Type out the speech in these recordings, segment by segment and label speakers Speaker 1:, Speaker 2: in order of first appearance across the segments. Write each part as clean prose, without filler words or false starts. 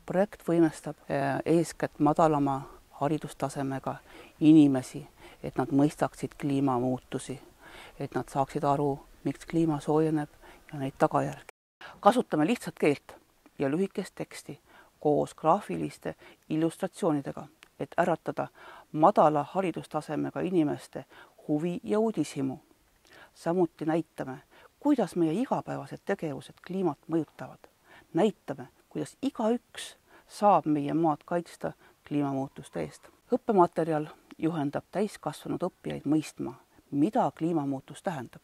Speaker 1: Projekt võimestab eeskätt madalama haridustasemega inimesi, et nad mõistaksid kliimamuutusi, et nad saaksid aru, miks kliima soojeneb ja neid tagajärgi. Kasutame lihtsat keelt ja lühikest teksti koos graafiliste illustratsioonidega, et äratada madala haridustasemega inimeste huvi ja uudishimu. Samuti näitame, kuidas meie igapäevased tegevused kliimat mõjutavad. Näitame, kuidas igaüks saab meie maad kaitsta kliimamuutuste eest. Õppematerjal juhendab täiskasvanud õppijaid mõistma, mida kliimamuutus tähendab.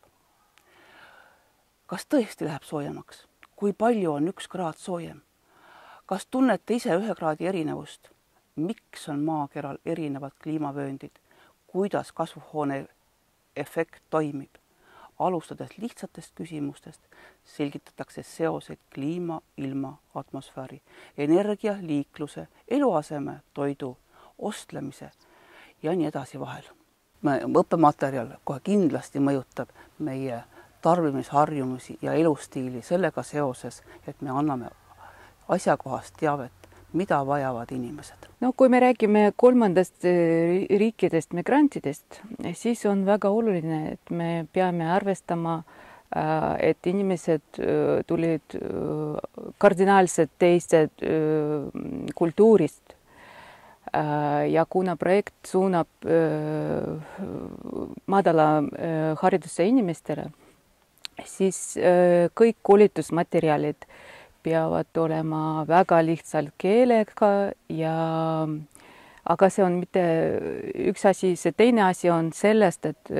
Speaker 1: Kas tõesti läheb soojemaks? Kui palju on 1 kraad soojem? Kas tunnete ise 1 kraadi erinevust? Miks on maakeral erinevad kliimavööndid? Kuidas kasvuhoone efekt toimib? Alustades lihtsatest küsimustest selgitatakse seoseid kliima, ilma, atmosfääri, energia, liikluse, eluaseme, toidu, ostlemise ja nii edasi vahel. Õppematerjal kohe kindlasti mõjutab meie tarbimisharjumusi ja elustiili sellega seoses, et me anname asjakohast teavet, mida vajavad inimesed.
Speaker 2: No kui me räägime kolmandast riikidest migrantidest, siis on väga oluline, et me peame arvestama, et inimesed tulid kardinaalselt teised kultuurist. Ja kuna projekt suunab madala hariduse inimestele, siis kõik koolitusmaterjalid peavad olema väga lihtsalt keelega aga see on mitte üks asi, see teine asi on sellest, et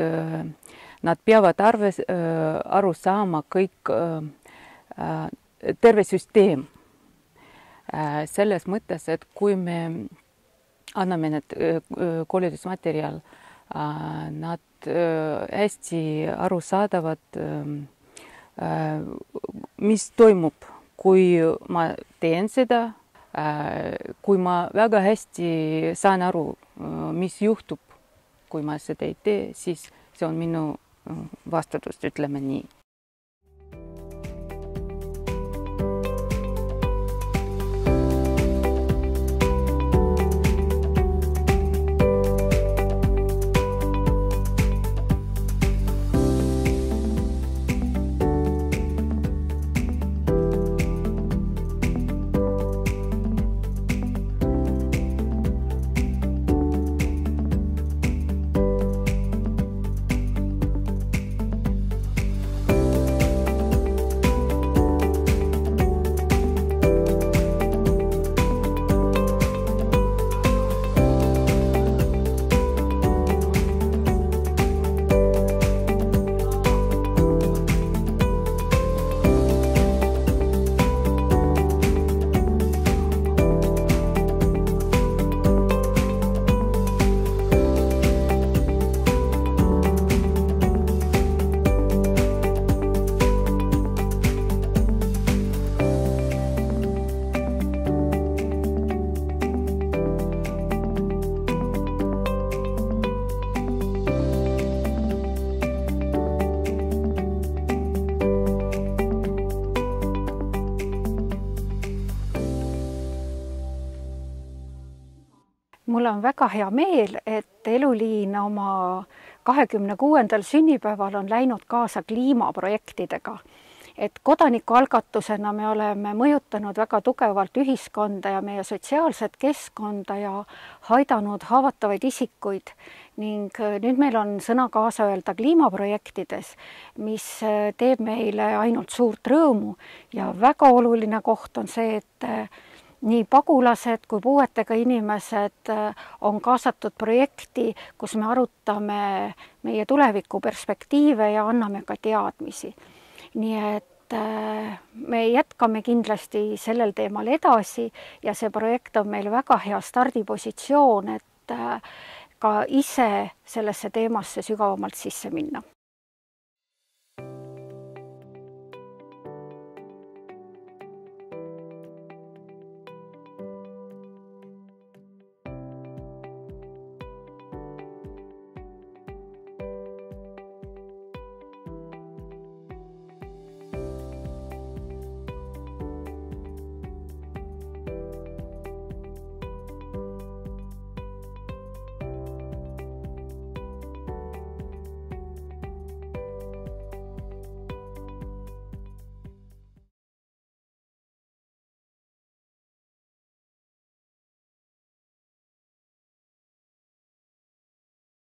Speaker 2: nad peavad aru saama kõik terve süsteem. Selles mõttes, et kui me anname need koolitusmaterjal, nad hästi aru saadavad, mis toimub, kui ma teen seda, kui ma väga hästi saan aru, mis juhtub, kui ma seda ei tee, siis see on minu vastutus, ütleme nii.
Speaker 3: Mul on väga hea meel, et Eluliin oma 26. sünnipäeval on läinud kaasa kliimaprojektidega. Et kodanikualgatusena me oleme mõjutanud väga tugevalt ühiskonda ja meie sotsiaalset keskkonda ja aidanud haavatavaid isikuid. Ning nüüd meil on sõna kaasa öelda kliimaprojektides, mis teeb meile ainult suurt rõõmu. Ja väga oluline koht on see, et nii pagulased kui puuetega inimesed on kaasatud projekti, kus me arutame meie tulevikuperspektiive ja anname ka teadmisi. Nii et me jätkame kindlasti sellel teemal edasi ja see projekt on meil väga hea stardipositsioon, et ka ise sellesse teemasse sügavamalt sisse minna.